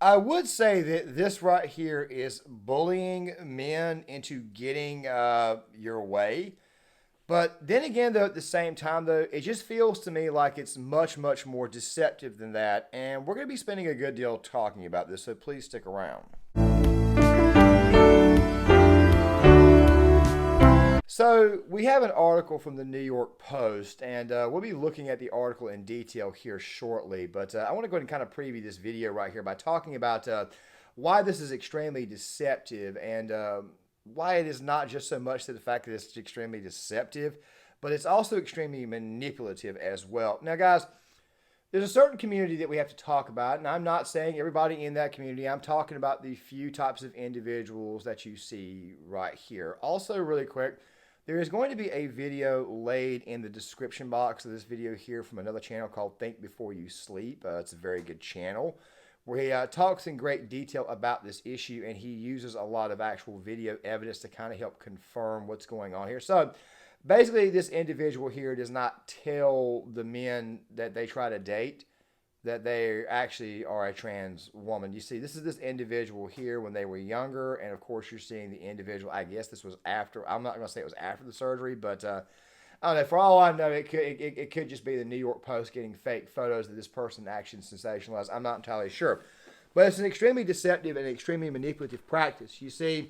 I would say that this right here is bullying men into getting your way. But then again, though, at the same time, though, it just feels to me like it's much, much more deceptive than that. And we're going to be spending a good deal talking about this, so please stick around. So, we have an article from the New York Post, and we'll be looking at the article in detail here shortly. But I want to go ahead and kind of preview this video right here by talking about why this is extremely deceptive and why it is not just so much to the fact that it's extremely deceptive, but it's also extremely manipulative as well. Now, guys, there's a certain community that we have to talk about, and I'm not saying everybody in that community. I'm talking about the few types of individuals that you see right here. Also, really quick, there is going to be a video laid in the description box of this video here from another channel called Think Before You Sleep. It's a very good channel where he talks in great detail about this issue, and he uses a lot of actual video evidence to kind of help confirm what's going on here. So basically, this individual here does not tell the men that they try to date that they actually are a trans woman. You see, this is this individual here when they were younger, and of course, you're seeing the individual. I guess this was after. I'm not going to say it was after the surgery, but I don't know. For all I know, it could just be the New York Post getting fake photos of this person actually sensationalized. I'm not entirely sure, but it's an extremely deceptive and extremely manipulative practice. You see,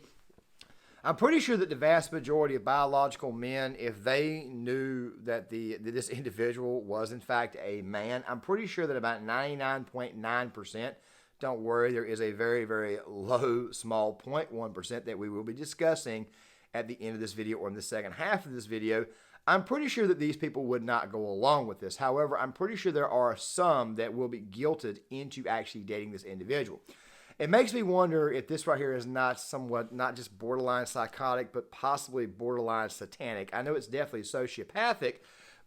I'm pretty sure that the vast majority of biological men, if they knew that this individual was in fact a man, I'm pretty sure that about 99.9%, don't worry, there is a very, very low, small 0.1% that we will be discussing at the end of this video or in the second half of this video. I'm pretty sure that these people would not go along with this. However, I'm pretty sure there are some that will be guilted into actually dating this individual. It makes me wonder if this right here is not just borderline psychotic, but possibly borderline satanic. I know it's definitely sociopathic,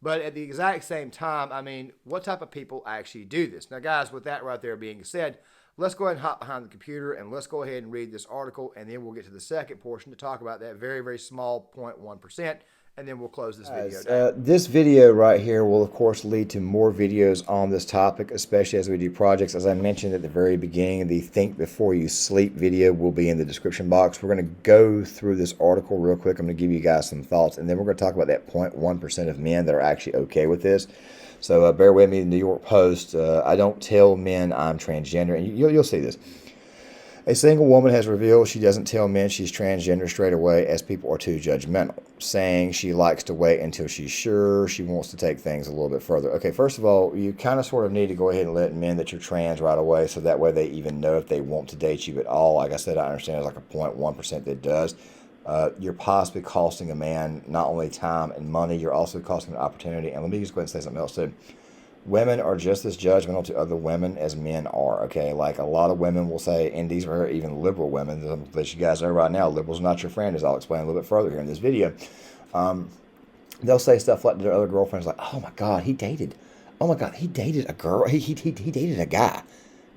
but at the exact same time, I mean, what type of people actually do this? Now, guys, with that right there being said, let's go ahead and hop behind the computer and let's go ahead and read this article, and then we'll get to the second portion to talk about that very, very small 0.1%. And then we'll close this video down. This video right here will, of course, lead to more videos on this topic, especially as we do projects. As I mentioned at the very beginning, the Think Before You Sleep video will be in the description box. We're going to go through this article real quick. I'm going to give you guys some thoughts, and then we're going to talk about that 0.1% of men that are actually okay with this. So bear with me, the New York Post. I don't tell men I'm transgender, and you'll see this. A single woman has revealed she doesn't tell men she's transgender straight away as people are too judgmental, saying she likes to wait until she's sure she wants to take things a little bit further. Okay, first of all, you kind of sort of need to go ahead and let men that you're trans right away so that way they even know if they want to date you at all. Like I said, I understand there's like a 0.1% that does. You're possibly costing a man not only time and money, you're also costing an opportunity. And let me just go ahead and say something else too. Women are just as judgmental to other women as men are, okay? Like a lot of women will say, and these are even liberal women that you guys know right now, liberal's not your friend, as I'll explain a little bit further here in this video. They'll say stuff like to their other girlfriends like, oh my God, he dated a girl, he dated a guy.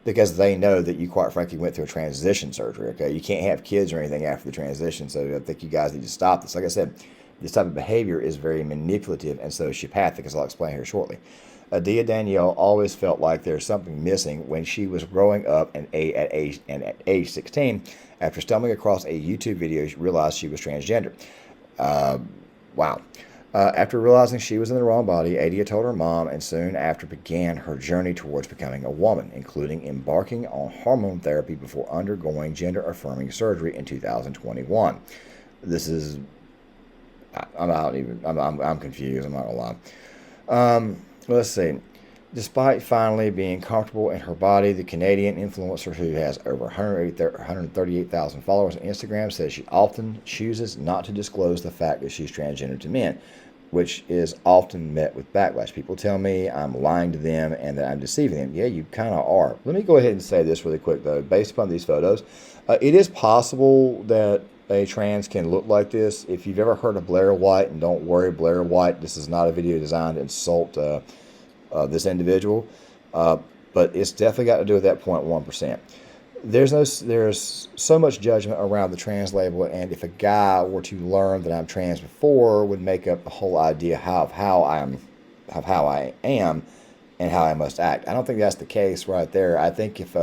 Because they know that you quite frankly went through a transition surgery, okay? You can't have kids or anything after the transition, so I think you guys need to stop this. Like I said, this type of behavior is very manipulative and sociopathic, as I'll explain here shortly. Adia Danielle always felt like there's something missing when she was growing up and at age 16. After stumbling across a YouTube video, she realized she was transgender. Wow. After realizing she was in the wrong body, Adia told her mom and soon after began her journey towards becoming a woman, including embarking on hormone therapy before undergoing gender-affirming surgery in 2021. This is... I'm confused, I'm not gonna lie. Let's see. Despite finally being comfortable in her body, the Canadian influencer, who has over 138,000 followers on Instagram, says she often chooses not to disclose the fact that she's transgender to men, which is often met with backlash. People tell me I'm lying to them and that I'm deceiving them. Yeah, you kind of are. Let me go ahead and say this really quick, though. Based upon these photos, it is possible that a trans can look like this. If you've ever heard of Blair White, and don't worry, Blair White, this is not a video designed to insult this individual, but it's definitely got to do with that 0.1%. There's so much judgment around the trans label, and if a guy were to learn that I'm trans before, would make up the whole idea of how I am and how I must act. I don't think that's the case right there. I think if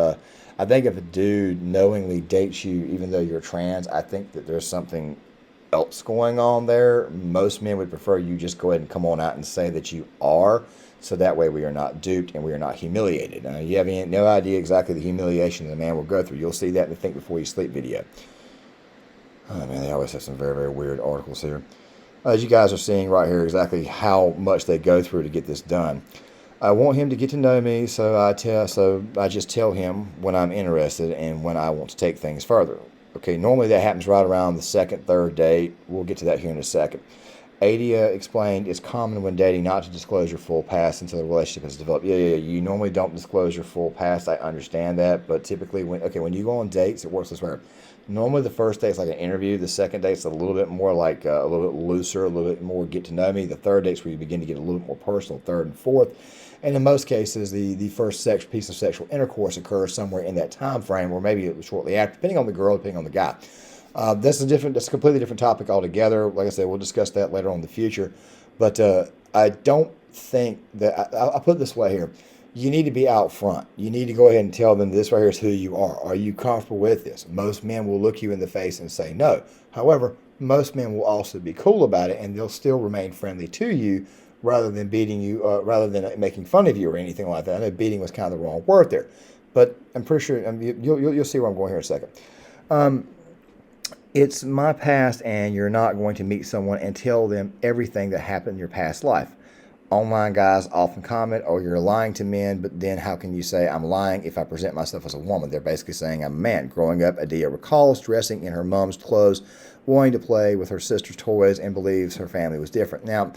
I think if a dude knowingly dates you, even though you're trans, I think that there's something else going on there. Most men would prefer you just go ahead and come on out and say that you are, so that way we are not duped and we are not humiliated. You have no idea exactly the humiliation that a man will go through. You'll see that in the Think Before You Sleep video. Oh man, they always have some very, very weird articles here. As you guys are seeing right here, exactly how much they go through to get this done. I want him to get to know me, so I just tell him when I'm interested and when I want to take things further. Okay, normally that happens right around the second, third date. We'll get to that here in a second. Adia explained it's common when dating not to disclose your full past until the relationship has developed. Yeah, you normally don't disclose your full past. I understand that, but typically when you go on dates, it works this way. Normally the first date's like an interview. The second date's a little bit more like a little bit looser, a little bit more get to know me. The third date's where you begin to get a little bit more personal, third and fourth. And in most cases, the first piece of sexual intercourse occurs somewhere in that time frame, or maybe shortly after, depending on the girl, depending on the guy. That's a completely different topic altogether. Like I said, we'll discuss that later on in the future. But I don't think that I'll put it this way here. You need to be out front. You need to go ahead and tell them this right here is who you are. Are you comfortable with this? Most men will look you in the face and say no. However, most men will also be cool about it, and they'll still remain friendly to you rather than beating you, rather than making fun of you or anything like that. I know beating was kind of the wrong word there, but I'm pretty sure you'll see where I'm going here in a second. It's my past, and you're not going to meet someone and tell them everything that happened in your past life. Online guys often comment, oh, you're lying to men, but then how can you say I'm lying if I present myself as a woman? They're basically saying I'm a man. Growing up, Adia recalls dressing in her mom's clothes, wanting to play with her sister's toys, and believes her family was different. Now,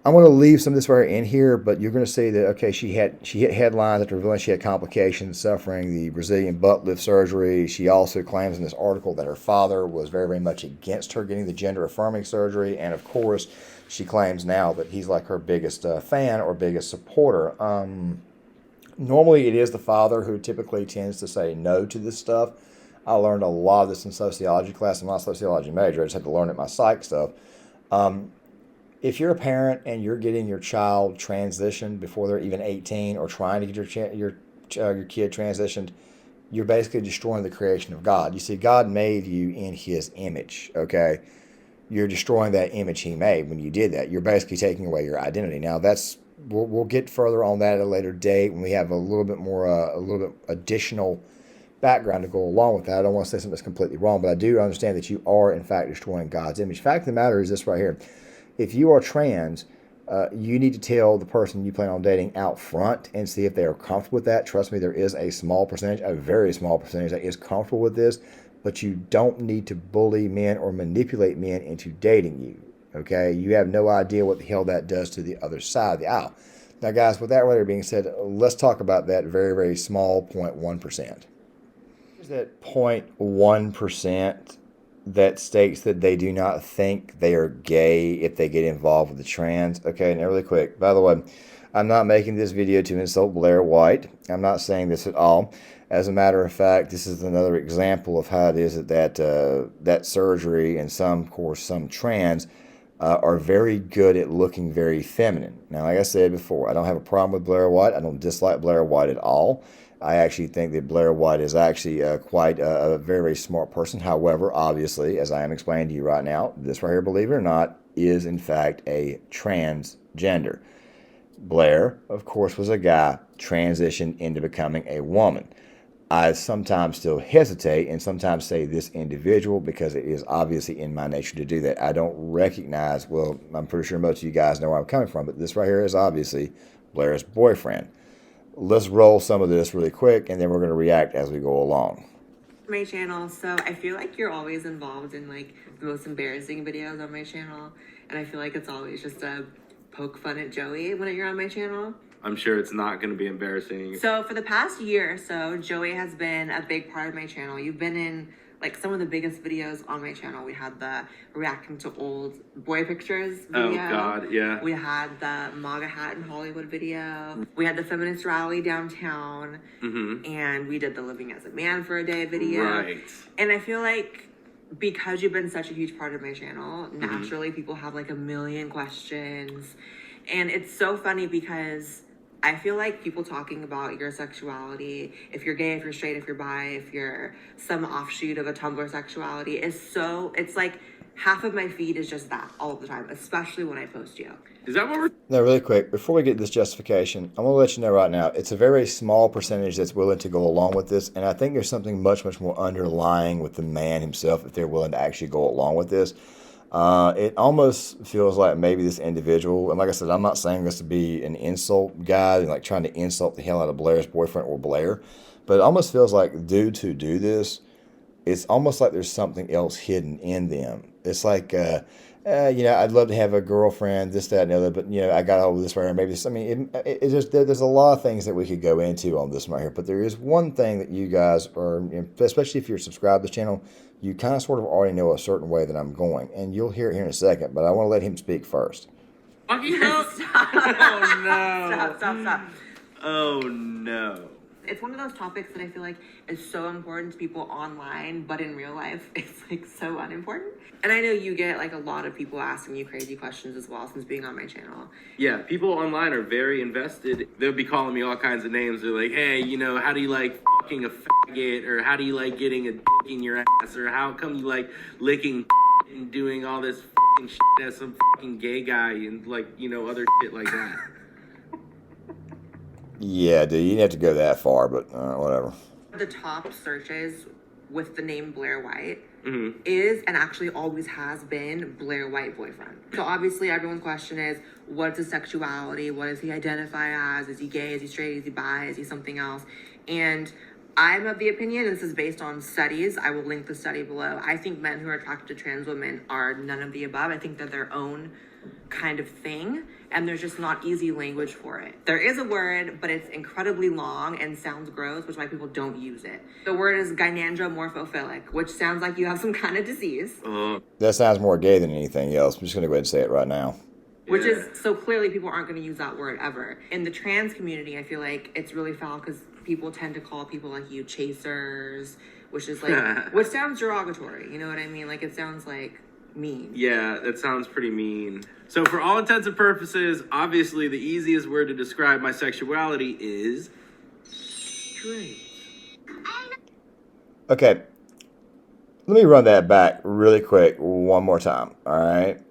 I'm going to leave some of this right in here, but you're going to see that, okay, she hit headlines after revealing she had complications, suffering the Brazilian butt lift surgery. She also claims in this article that her father was very, very much against her getting the gender-affirming surgery, and of course, she claims now that he's like her biggest fan or biggest supporter. Normally, it is the father who typically tends to say no to this stuff. I learned a lot of this in sociology class. I'm not a sociology major. I just had to learn it in my psych stuff. If you're a parent and you're getting your child transitioned before they're even 18, or trying to get your kid transitioned, you're basically destroying the creation of God. You see, God made you in His image. Okay. You're destroying that image He made when you did that. You're basically taking away your identity. Now, we'll get further on that at a later date when we have a little bit more, a little bit additional background to go along with that. I don't want to say something that's completely wrong, but I do understand that you are, in fact, destroying God's image. Fact of the matter is this right here. If you are trans, you need to tell the person you plan on dating out front and see if they are comfortable with that. Trust me, there is a small percentage, a very small percentage, that is comfortable with this. But you don't need to bully men or manipulate men into dating you, okay? You have no idea what the hell that does to the other side of the aisle. Now, guys, with that rather being said, let's talk about that very, very small 0.1%. There's that 0.1% that states that they do not think they are gay if they get involved with the trans. Okay, now really quick, by the way, I'm not making this video to insult Blair White. I'm not saying this at all. As a matter of fact, this is another example of how it is that surgery and some trans are very good at looking very feminine. Now, like I said before, I don't have a problem with Blair White. I don't dislike Blair White at all. I actually think that Blair White is actually quite a very, very smart person. However, obviously, as I am explaining to you right now, this right here, believe it or not, is in fact a transgender. Blair, of course, was a guy transitioned into becoming a woman. I sometimes still hesitate and sometimes say this individual because it is obviously in my nature to do that. I don't recognize, well, I'm pretty sure most of you guys know where I'm coming from, but this right here is obviously Blair's boyfriend. Let's roll some of this really quick, and then we're going to react as we go along. My channel, so I feel like you're always involved in like the most embarrassing videos on my channel, and I feel like it's always just a poke fun at Joey when you're on my channel. I'm sure it's not going to be embarrassing. So for the past year or so, Joey has been a big part of my channel. You've been in like some of the biggest videos on my channel. We had the reacting to old boy pictures video. Oh God, yeah. We had the MAGA hat in Hollywood video. We had the feminist rally downtown. Mm-hmm. And we did the living as a man for a day video. Right. And I feel like because you've been such a huge part of my channel, naturally people have like a million questions. And it's so funny because I feel like people talking about your sexuality, if you're gay, if you're straight, if you're bi, if you're some offshoot of a Tumblr sexuality, it's like half of my feed is just that all of the time, especially when I post you. Is that what we're? No, really quick, before we get this justification, I'm going to let you know right now, it's a very small percentage that's willing to go along with this, and I think there's something much, much more underlying with the man himself if they're willing to actually go along with this. It almost feels like maybe this individual, and like I said, I'm not saying this to be an insult guy, like trying to insult the hell out of Blair's boyfriend or Blair, but it almost feels like due to do this, it's almost like there's something else hidden in them. It's like, I'd love to have a girlfriend, this, that, and the other, but I got all this right here. Maybe this. I mean, it's just there's a lot of things that we could go into on this right here. But there is one thing that you guys are, especially if you're subscribed to the channel, you kind of sort of already know a certain way that I'm going, and you'll hear it here in a second. But I want to let him speak first. Talking about? Stop. Oh no! Stop. Oh no! It's one of those topics that I feel like is so important to people online, but in real life, it's like so unimportant. And I know you get like a lot of people asking you crazy questions as well since being on my channel. Yeah, people online are very invested. They'll be calling me all kinds of names. They're like, hey, how do you like fucking a faggot? Or how do you like getting a dick in your ass? Or how come you like licking and doing all this fucking shit as some fucking gay guy and like, other shit like that. Yeah, dude, you didn't have to go that far, but whatever. The top searches with the name Blair White Mm-hmm. is and actually always has been Blair White boyfriend. So obviously everyone's question is, what's his sexuality? What does he identify as? Is he gay? Is he straight? Is he bi? Is he something else? And I'm of the opinion, and this is based on studies, I will link the study below. I think men who are attracted to trans women are none of the above. I think they're their own kind of thing, and there's just not easy language for it. There is a word, but it's incredibly long and sounds gross, which is why people don't use it. The word is gynandromorphophilic, which sounds like you have some kind of disease. That sounds more gay than anything else. I'm just going to go ahead and say it right now. Which is, so clearly people aren't going to use that word ever. In the trans community, I feel like it's really foul because people tend to call people like you chasers, which is like, which sounds derogatory, you know what I mean? Like it sounds like mean. Yeah, that sounds pretty mean. So for all intents and purposes, obviously the easiest word to describe my sexuality is straight. Okay, let me run that back really quick one more time, all right?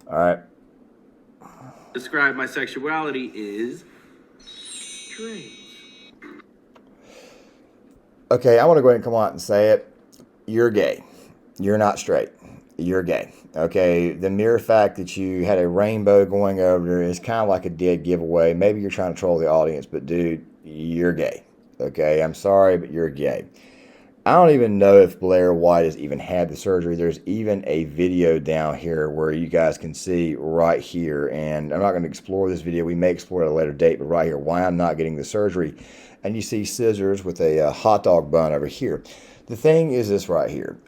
All right. Describe my sexuality is straight. Okay, I want to go ahead and come out and say it. You're gay. You're not straight. You're gay. Okay, the mere fact that you had a rainbow going over there is kind of like a dead giveaway. Maybe you're trying to troll the audience, but dude, you're gay. Okay, I'm sorry, but you're gay. I don't even know if Blair White has even had the surgery. There's even a video down here where you guys can see right here, and I'm not going to explore this video. We may explore it at a later date, but right here, why I'm not getting the surgery. And you see scissors with a hot dog bun over here. The thing is this right here.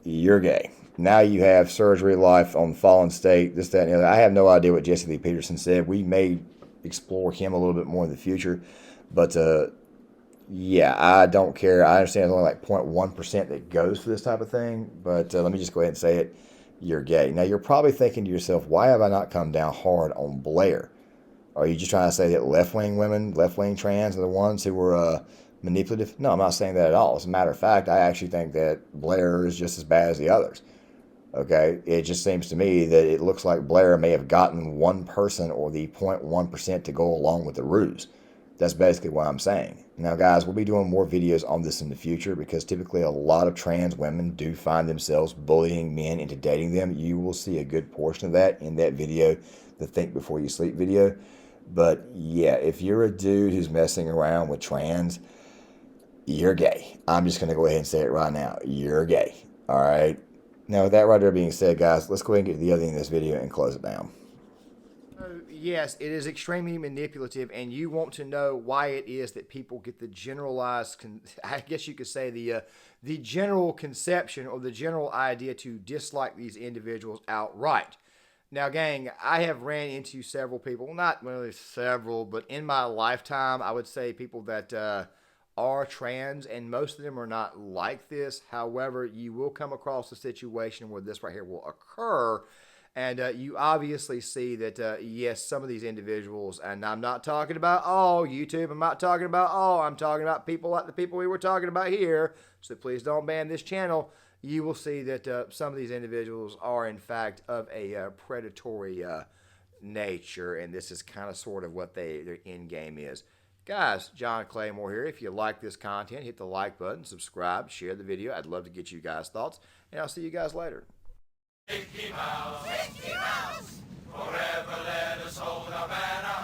You're gay. Now you have surgery life on fallen state, this, that, and the other. I have no idea what Jesse Lee Peterson said. We may explore him a little bit more in the future, but yeah, I don't care. I understand it's only like 0.1% that goes for this type of thing, but let me just go ahead and say it. You're gay. Now, you're probably thinking to yourself, why have I not come down hard on Blair? Are you just trying to say that left-wing women, left-wing trans are the ones who were manipulative? No, I'm not saying that at all. As a matter of fact, I actually think that Blair is just as bad as the others. Okay, it just seems to me that it looks like Blair may have gotten one person or the 0.1% to go along with the ruse. That's basically what I'm saying. Now, guys, we'll be doing more videos on this in the future because typically a lot of trans women do find themselves bullying men into dating them. You will see a good portion of that in that video, the Think Before You Sleep video. But yeah, if you're a dude who's messing around with trans, you're gay. I'm just going to go ahead and say it right now. You're gay. All right. Now, with that right there being said, guys, let's go ahead and get to the other end of this video and close it down. Yes, it is extremely manipulative, and you want to know why it is that people get the generalized, I guess you could say the general conception or the general idea to dislike these individuals outright. Now, gang, I have ran into several people, not really several, but in my lifetime, I would say people that are trans, and most of them are not like this. However, you will come across a situation where this right here will occur. And you obviously see that, yes, some of these individuals, and I'm not talking about all YouTube, I'm not talking about all, I'm talking about people like the people we were talking about here, so please don't ban this channel. You will see that some of these individuals are, in fact, of a predatory nature, and this is kind of sort of what their end game is. Guys, John Claymore here. If you like this content, hit the like button, subscribe, share the video. I'd love to get you guys' thoughts, and I'll see you guys later. Mickey Mouse, forever let us hold our banner.